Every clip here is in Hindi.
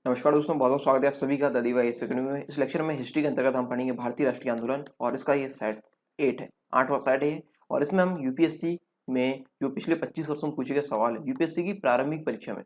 नमस्कार दोस्तों, बहुत बहुत स्वागत है आप सभी का ददीवा इस अकेडमी में। इस लेक्चर में हिस्ट्री के अंतर्गत हम पढ़ेंगे भारतीय राष्ट्रीय आंदोलन और इसका ये सेट 8 है, 8वां सेट है। और इसमें हम यूपीएससी में जो पिछले 25 वर्षों में पूछे गए सवाल है, यूपीएससी की प्रारंभिक परीक्षा में,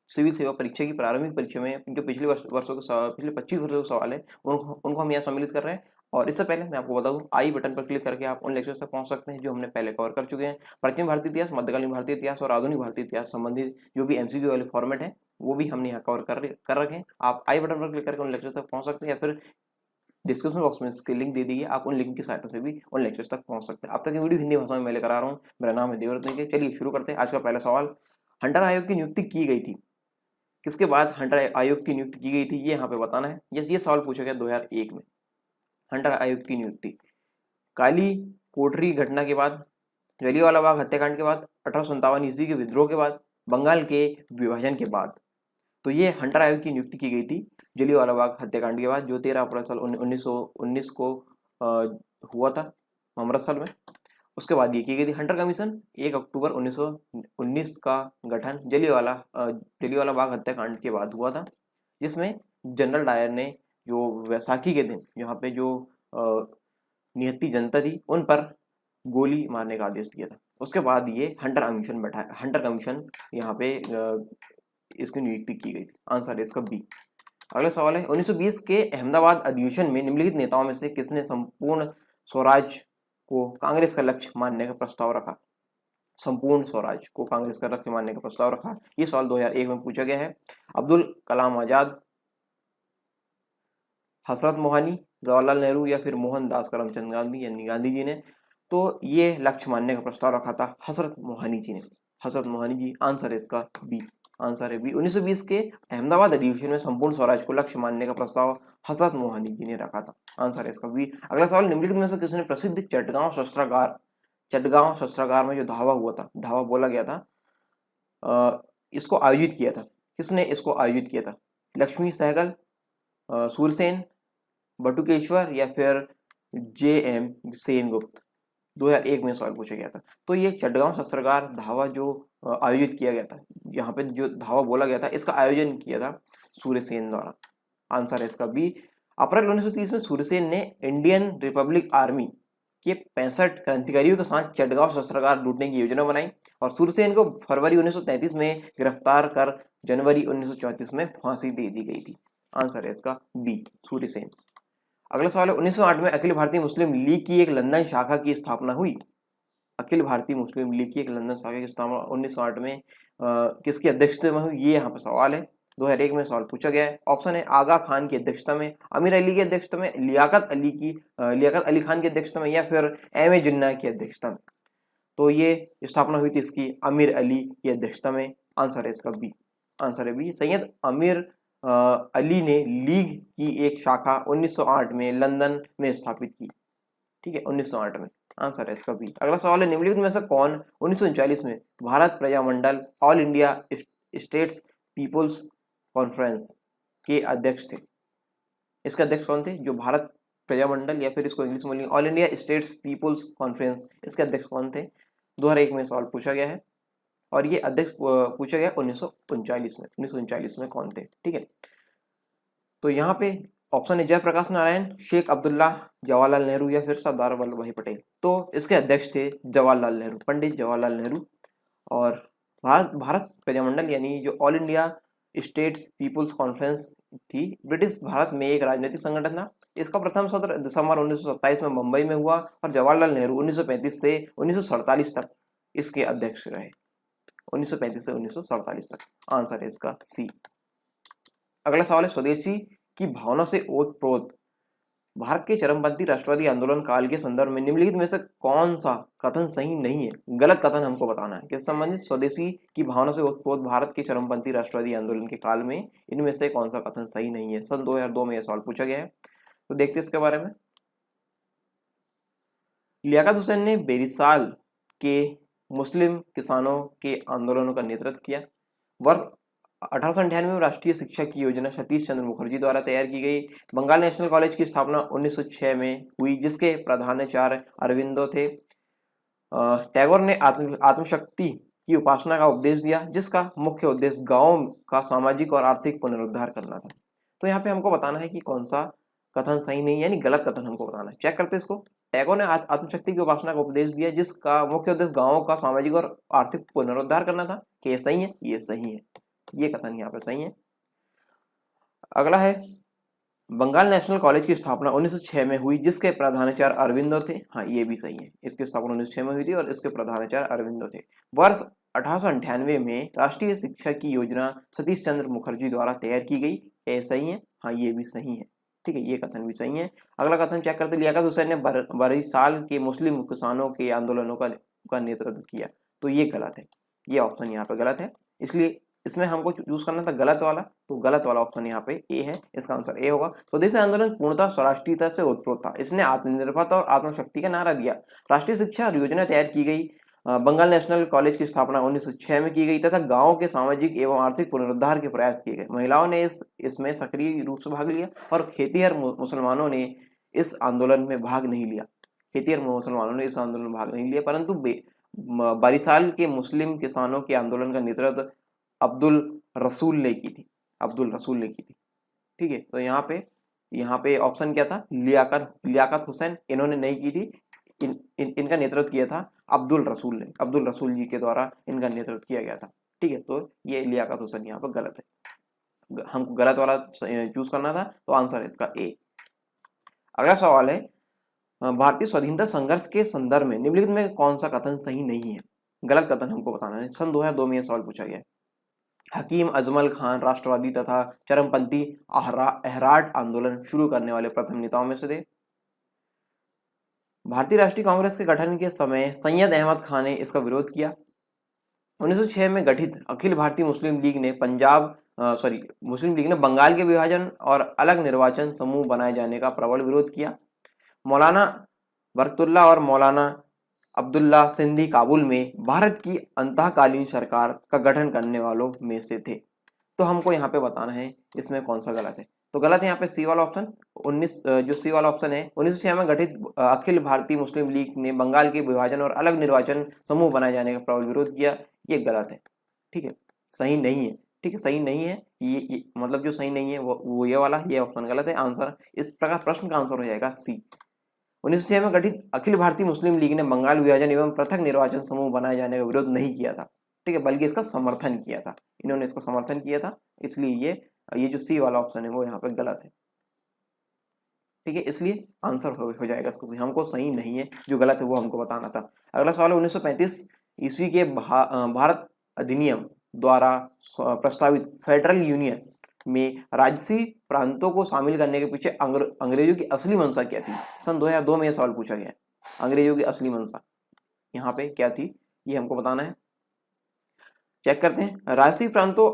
सिविल सेवा परीक्षा की प्रारंभिक परीक्षा में जो पिछले वर्षों के पिछले 25 वर्षों के सवाल है उनको हम यहाँ सम्मिलित कर रहे हैं। और इससे पहले मैं आपको बता दूं, आई बटन पर क्लिक करके आप उन लेक्चर्स तक पहुंच सकते हैं जो हमने पहले कवर कर चुके हैं। प्राचीन भारतीय इतिहास, मध्यकालीन भारतीय इतिहास और आधुनिक भारतीय इतिहास संबंधित जो भी एमसीक्यू वाले फॉर्मेट है वो भी हमने यहाँ कवर कर रखे हैं। आप आई बटन पर क्लिक करके उन लेक्चर तक पहुंच सकते हैं या फिर डिस्क्रिप्शन बॉक्स में इसकी लिंक दे दी है, आप उन लिंक की सहायता से भी उन लेक्चर्स तक पहुंच सकते हैं। अब तक की वीडियो हिंदी भाषा में मैं लेकर आ रहा हूँ। मेरा नाम है देवरत्न के। चलिए शुरू करते हैं। आज का पहला सवाल, हंटर आयोग की नियुक्ति की गई थी, किसके बाद हंटर आयोग की नियुक्ति की गई थी, ये यहाँ पे बताना है। ये सवाल पूछा गया 2001 में। हंटर आयोग की नियुक्ति काली कोठरी घटना के बाद, जलियांवाला बाग हत्याकांड के बाद, 1857 ईस्वी के विद्रोह के बाद, बंगाल के विभाजन के बाद। तो ये हंटर आयोग की नियुक्ति की गई थी जलियांवाला बाग हत्याकांड के बाद, जो 13 अप्रैल साल 1919 को हुआ था अमृतसर में। उसके बाद ये की गई थी। हंटर कमीशन 1 अक्टूबर 1919 का गठन जलियांवाला बाग हत्याकांड के बाद हुआ था, जिसमें जनरल डायर ने जो वैसाखी के दिन यहाँ पे जो निहत्ती जनता थी उन पर गोली मारने का आदेश दिया था। उसके बाद ये हंटर कमीशन यहाँ पे इसकी नियुक्ति की गई थी। आंसर है इसका बी। अगला सवाल है, 1920 के अहमदाबाद अधिवेशन में निम्नलिखित नेताओं में से किसने संपूर्ण स्वराज को कांग्रेस का लक्ष्य मानने का प्रस्ताव रखा? संपूर्ण स्वराज को कांग्रेस का लक्ष्य मानने का प्रस्ताव रखा। ये सवाल 2001 में पूछा गया है। अब्दुल कलाम आजाद, हसरत मोहानी, जवाहरलाल नेहरू या फिर मोहनदास करमचंद गांधी यानी गांधी जी ने। तो ये लक्ष्य मानने का प्रस्ताव रखा था हसरत मोहानी जी ने। हसरत मोहानी जी, आंसर है इसका बी। आंसर है बी। 1920 के अहमदाबाद अधिवेशन में संपूर्ण स्वराज को लक्ष्य मानने का प्रस्ताव हसरत मोहानी जी ने रखा था। आंसर है इसका बी। अगला सवाल, निम्नलिखित में से किसने प्रसिद्ध चटगांव शस्त्रागार में जो धावा हुआ था, धावा बोला गया था, इसको आयोजित किया था? किसने इसको आयोजित किया था? लक्ष्मी सहगल, सूरसेन, बटुकेश्वर या फिर जे.एम. सेनगुप्त। 2001 में सवाल पूछा गया था। तो ये चटगांव शस्त्रागार धावा जो आयोजित किया गया था, यहाँ पे जो धावा बोला गया था, इसका आयोजन किया था सूर्यसेन द्वारा। आंसर है इसका बी। अप्रैल 1930 में सूर्यसेन ने इंडियन रिपब्लिक आर्मी के 65 क्रांतिकारियों के साथ चटगांव शस्त्रागार लूटने की योजना बनाई और सूरसेन को फरवरी 1933 में गिरफ्तार कर जनवरी 1934 में फांसी दे दी गई थी। आंसर है इसका बी, सूर्यसेन। अगला सवाल है, 1908 में अखिल भारतीय मुस्लिम लीग की एक लंदन शाखा की स्थापना हुई। अखिल भारतीय मुस्लिम लीग की एक लंदन शाखा की स्थापना 1908 में किसकी अध्यक्षता में हुई, ये यहाँ पे सवाल है। 2001 में सवाल पूछा गया है। ऑप्शन है आगा खान की अध्यक्षता में, अमीर अली की अध्यक्षता में, लियाकत अली खान की अध्यक्षता में या फिर एम.ए. जिन्ना की अध्यक्षता में। तो ये स्थापना हुई थी इसकी अमीर अली की अध्यक्षता में। आंसर है इसका बी। आंसर है बी। सैयद अमीर अली ने लीग की एक शाखा 1908 में लंदन में स्थापित की। ठीक है, 1908 में। आंसर है इसका बी। अगला सवाल है, निम्नलिखित में से कौन 1939 में Bharat Prajamandal All India States Peoples Conference के अध्यक्ष थे? इसके अध्यक्ष कौन थे? जो भारत प्रजामंडल या फिर इसको इंग्लिश में All India States Peoples Conference, इसके अध्यक्ष कौन थे? 2001 में सवाल पूछा गया है और ये अध्यक्ष पूछा गया 1939 में कौन थे? ठीक है, तो यहाँ पे ऑप्शन है जयप्रकाश नारायण, शेख अब्दुल्ला, जवाहरलाल नेहरू या फिर सरदार वल्लभ भाई पटेल। तो इसके अध्यक्ष थे जवाहरलाल नेहरू, पंडित जवाहरलाल नेहरू। और भारत प्रजामंडल यानी जो All India States Peoples Conference थी, ब्रिटिश भारत में एक राजनीतिक संगठन था। इसका प्रथम सत्र दिसंबर 1927 में मुंबई में हुआ और जवाहरलाल नेहरू 1935 से 1947 तक इसके अध्यक्ष रहे। 1935 से 1947 तक। आंसर है इसका सी। अगला सवाल है, स्वदेशी की भावना से ओतप्रोत भारत के चरमपंथी राष्ट्रवादी आंदोलन काल के संदर्भ में निम्नलिखित में से कौन सा कथन सही नहीं है? गलत कथन हमको बताना है। किस संबंधित? स्वदेशी की भावना से ओतप्रोत भारत के चरमपंथी राष्ट्रवादी आंदोलन के काल में इनमें से कौन सा कथन सही नहीं है? सन 2002 में यह सवाल पूछा गया है। तो देखते इसके बारे में। लियाकत हुसैन ने बेरिसाल के मुस्लिम किसानों के आंदोलनों का नेतृत्व किया। वर्ष 1898 में राष्ट्रीय शिक्षा की योजना सतीश चंद्र मुखर्जी द्वारा तैयार की गई। बंगाल नेशनल कॉलेज की स्थापना 1906 में हुई, जिसके प्रधानाचार्य अरविंदो थे। टैगोर ने आत्मशक्ति की उपासना का उपदेश दिया, जिसका मुख्य उद्देश्य गांवों का सामाजिक और आर्थिक पुनरुद्धार करना था। तो यहाँ पे हमको बताना है कि कौन सा कथन सही नहीं है, यानी गलत कथन हमको बताना है। चेक करते हैं इसको। टैगोर ने आत्मशक्ति की उपासना का उपदेश दिया, जिसका मुख्य उद्देश्य गांवों का सामाजिक और आर्थिक पुनरुद्धार करना था। कि ये सही है? ये सही है, ये कथन यहाँ पे सही है। अगला है, बंगाल नेशनल कॉलेज की स्थापना 1906 में हुई, जिसके प्रधानाचार्य अरविंदो थे। हाँ, ये भी सही है, इसकी स्थापना 1906 में हुई थी और इसके प्रधानाचार्य अरविंदो थे। वर्ष 1898 में राष्ट्रीय शिक्षा की योजना सतीश चंद्र मुखर्जी द्वारा तैयार की गई। ये सही है? हाँ, ये भी सही है। ठीक है, ये कथन भी सही है। अगला कथन चेक करते, लियाकत हुसैन ने बरीसाल के मुस्लिम किसानों के आंदोलनों का नेतृत्व किया। तो ये गलत है, ये ऑप्शन यहाँ पे गलत है। इसलिए इसमें हमको चूज करना था गलत वाला, तो गलत वाला ऑप्शन यहाँ पे ए है, इसका आंसर ए होगा। स्वदेशी आंदोलन पूर्णतः स्वराष्ट्रीयता से उत्प्रोत था। इसने आत्मनिर्भरता और आत्मशक्ति का नारा दिया। राष्ट्रीय शिक्षा योजना तैयार की गई। बंगाल नेशनल कॉलेज की स्थापना 1906 में की गई तथा गांवों के सामाजिक एवं आर्थिक पुनरुद्धार के प्रयास किए गए। महिलाओं ने इसमें सक्रिय रूप से भाग लिया और खेतीहर मुसलमानों ने इस आंदोलन में भाग नहीं लिया। खेतीहर मुसलमानों ने इस आंदोलन में भाग नहीं लिया, परंतु बरीसाल के मुस्लिम किसानों के आंदोलन का नेतृत्व अब्दुल रसूल ने की थी। अब्दुल रसूल ने की थी। ठीक है, तो यहाँ पे ऑप्शन क्या था? लियाकत हुसैन, इन्होंने नहीं की थी। इनका नेतृत्व किया था अब्दुल रसूल ने। अब्दुल रसूल जी के द्वारा इनका नेतृत्व किया गया था। ठीक है, तो ये लियाकत हुसैन यहाँ पर गलत है, हमको गलत वाला चूज करना था, तो आंसर है इसका ए। अगला सवाल है, भारतीय स्वाधीनता संघर्ष के संदर्भ में निम्नलिखित में कौन सा कथन सही नहीं है? गलत कथन हमको बताना है। सन 2002 में यह सवाल पूछा गया है। हकीम अजमल खान राष्ट्रवादी तथा चरमपंथी अहराट आंदोलन शुरू करने वाले प्रथम नेताओं में से थे। भारतीय राष्ट्रीय कांग्रेस के गठन के समय सैयद अहमद खान ने इसका विरोध किया। 1906 में गठित अखिल भारतीय मुस्लिम लीग ने मुस्लिम लीग ने बंगाल के विभाजन और अलग निर्वाचन समूह बनाए जाने का प्रबल विरोध किया। मौलाना बरकतुल्लाह और मौलाना अब्दुल्ला सिंधी काबुल में भारत की अंतःकालीन सरकार का गठन करने वालों में से थे। तो हमको यहाँ पे बताना है इसमें कौन सा गलत है। तो गलत है यहाँ पे सी वाला ऑप्शन। जो सी वाला ऑप्शन है, 1906 में गठित अखिल भारतीय मुस्लिम लीग ने बंगाल के विभाजन और अलग निर्वाचन समूह बनाए जाने का प्रबल विरोध किया। ये गलत है। ठीक है, सही नहीं है। ठीक है, सही नहीं है। ये मतलब जो सही नहीं है वो ये वाला, ये ऑप्शन गलत है। आंसर इस प्रकार प्रश्न का आंसर हो जाएगा सी। 1906 में गठित अखिल भारतीय मुस्लिम लीग ने बंगाल विभाजन एवं पृथक निर्वाचन समूह बनाए जाने का विरोध नहीं किया था। ठीक है, बल्कि इसका समर्थन किया था। इन्होंने इसका समर्थन किया था, इसलिए ये जो सी वाला ऑप्शन है वो यहाँ पे गलत है। ठीक है, इसलिए आंसर हो जाएगा इसका। हमको सही नहीं है, जो गलत है वो हमको बताना था। अगला सवाल है, 1935 ईस्वी के भारत अधिनियम द्वारा प्रस्तावित फेडरल यूनियन में राजसी प्रांतों को शामिल करने के पीछे अंग्रेजों की असली मंशा क्या थी? सन 2002 में यह सवाल पूछा गया है। अंग्रेजों की असली मंशा यहाँ पे क्या थी, ये हमको बताना है। चेक करते हैं। राजसी प्रांतों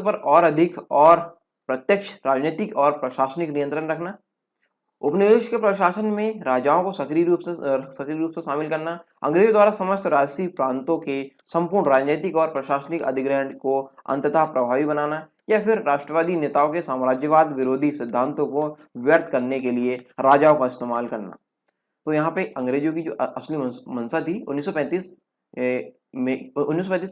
पर और अधिक और प्रत्यक्ष राजनीतिक और प्रशासनिक नियंत्रण रखना, उपनिवेश के प्रशासन में राजाओं को सक्रिय रूप से शामिल करना, अंग्रेजों द्वारा समस्त राजसी प्रांतों के संपूर्ण राजनीतिक और प्रशासनिक अधिग्रहण को अंततः प्रभावी बनाना, या फिर राष्ट्रवादी नेताओं के साम्राज्यवाद विरोधी सिद्धांतों को व्यर्थ करने के लिए राजाओं का इस्तेमाल करना। तो यहाँ पे अंग्रेजों की जो असली मंशा थी 1935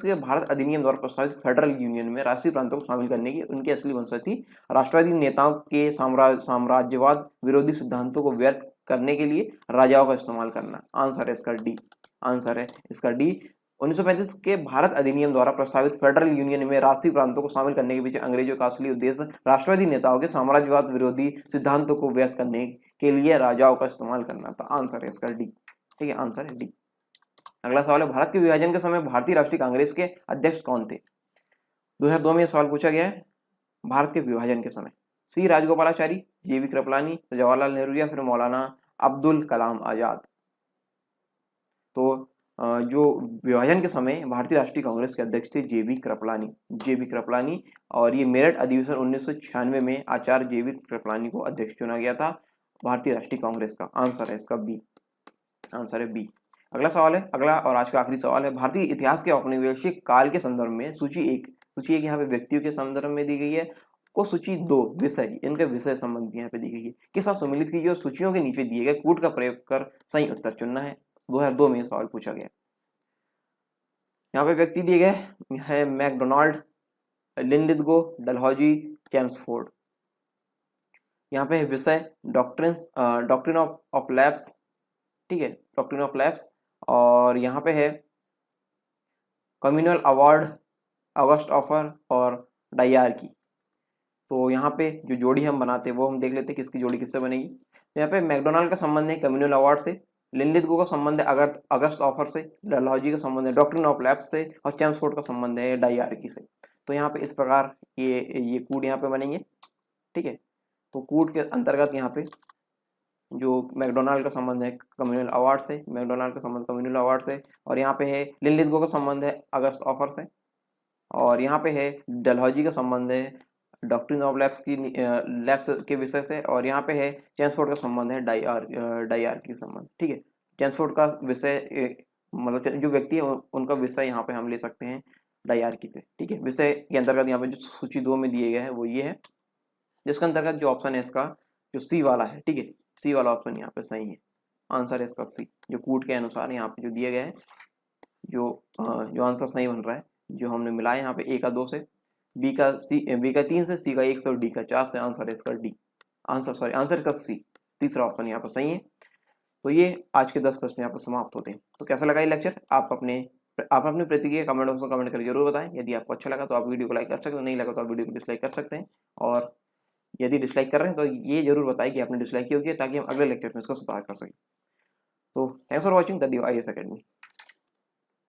के भारत अधिनियम द्वारा प्रस्तावित फेडरल यूनियन में राष्ट्रीय प्रांतों को शामिल करने की उनकी असली मंशा थी राष्ट्रवादी नेताओं के साम्राज्यवाद विरोधी सिद्धांतों को व्यर्थ करने के लिए राजाओं का इस्तेमाल करना। आंसर है इसका डी। आंसर है इसका डी। 1935 के भारत अधिनियम द्वारा प्रस्तावित फेडरल यूनियन में राष्ट्रीय प्रांतों को शामिल करने के पीछे अंग्रेजों का असली उद्देश्य राष्ट्रवादी नेताओं के साम्राज्यवाद विरोधी सिद्धांतों को व्यक्त करने के लिए राजाओं का इस्तेमाल करना था। आंसर है इसका डी। ठीक है, आंसर है डी। अगला सवाल है, भारत के विभाजन के समय भारतीय राष्ट्रीय कांग्रेस के अध्यक्ष कौन थे? 2002 में यह सवाल पूछा गया है। भारत के विभाजन के समय सी राजगोपालाचारी, जेबी कृपलानी, जवाहरलाल नेहरू या फिर मौलाना अब्दुल कलाम आजाद। तो जो विभाजन के समय भारतीय राष्ट्रीय कांग्रेस के अध्यक्ष थे जेबी कृपलानी, और ये मेरठ अधिवेशन 1996 में आचार्य जेबी कृपलानी को अध्यक्ष चुना गया था भारतीय राष्ट्रीय कांग्रेस का। आंसर है इसका बी। आंसर है बी। अगला सवाल है, अगला और आज का आखिरी सवाल है, भारतीय इतिहास के औपनिवेशिक काल के संदर्भ में सूची एक यहाँ पे व्यक्तियों के संदर्भ में दी गई है, को सूची 2 विषय, इनके विषय संबंधी यहाँ पे दी गई है, के साथ सम्मिलित कीजिए और सूचियों के नीचे दिए गए कूट का प्रयोग कर सही उत्तर चुनना है। 2002 में यह सवाल पूछा गया। यहाँ पे व्यक्ति दिए गए है मैकडोनाल्ड, लिनलिथगो, डलहौजी, चेम्सफोर्ड। यहाँ पे है विषय डॉक्ट्रिन ऑफ लैब्स, ठीक है, डॉक्ट्रिन ऑफ लैब्स। और यहाँ पे है कम्युनल अवार्ड, अगस्ट ऑफर और डाइआर्की। तो यहाँ पे जो जोड़ी हम बनाते हैं वो हम देख लेते हैं किसकी जोड़ी किससे बनेगी। तो यहाँ पे मैकडोनाल्ड का संबंध है कम्युनल अवार्ड से, लिनलिथगो का संबंध है अगस्त ऑफर से, डलहौजी का संबंध है डॉक्ट्रिन ऑफ लैब्स से और चेम्सफोर्ड का संबंध है डाइआर्की से। तो यहाँ पे इस प्रकार ये कूट यहाँ पे बनेंगे, ठीक है। तो कूट के अंतर्गत यहाँ पे जो मैकडोनाल्ड का संबंध है कम्युनल अवार्ड से, मैकडोनाल्ड का संबंध कम्युनल अवार्ड से, और यहाँ पे है लिनलिथगो का संबंध है अगस्त ऑफर से, और यहाँ पे है डलहौजी का संबंध है डॉक्ट्रिन ऑफ लैब्स की लैब्स के विषय से, और यहाँ पे है चेम्सफोर्ड का संबंध है डाइआर्की के संबंध, ठीक है। चेम्सफोर्ड का विषय मतलब जो व्यक्ति है उनका विषय यहाँ पे हम ले सकते हैं डाइआर्की से, ठीक है। विषय के अंतर्गत यहाँ पे जो सूची 2 में दिए गए हैं वो ये है, जिसके अंतर्गत जो ऑप्शन है इसका जो सी वाला है, ठीक है, सी वाला ऑप्शन यहाँ पे सही है। आंसर है इसका सी, जो कूट के अनुसार यहाँ पे जो दिए गए हैं, जो आंसर सही बन रहा है, जो हमने मिलाया यहाँ पे ए का 2 से, बी का 3 से, सी का 1 से और डी का 4 से। आंसर है इसका डी, आंसर का सी, तीसरा ऑप्शन यहाँ पर सही है। तो ये आज के 10 प्रश्न यहाँ पर समाप्त होते हैं। तो कैसा लगा ये लेक्चर? आप अपनी प्रतिक्रिया कमेंट बॉक्स में कमेंट करके जरूर बताएं। यदि आपको अच्छा लगा तो आप वीडियो को लाइक कर सकते हैं, नहीं लगा तो आप वीडियो को डिसलाइक कर सकते हैं। और यदि डिसलाइक कर रहे हैं तो ये जरूर बताएं कि आपने डिसलाइक क्यों किया, ताकि हम अगले लेक्चर में इसको सुधार कर सकें। तो thanks for watching the IAS Academy।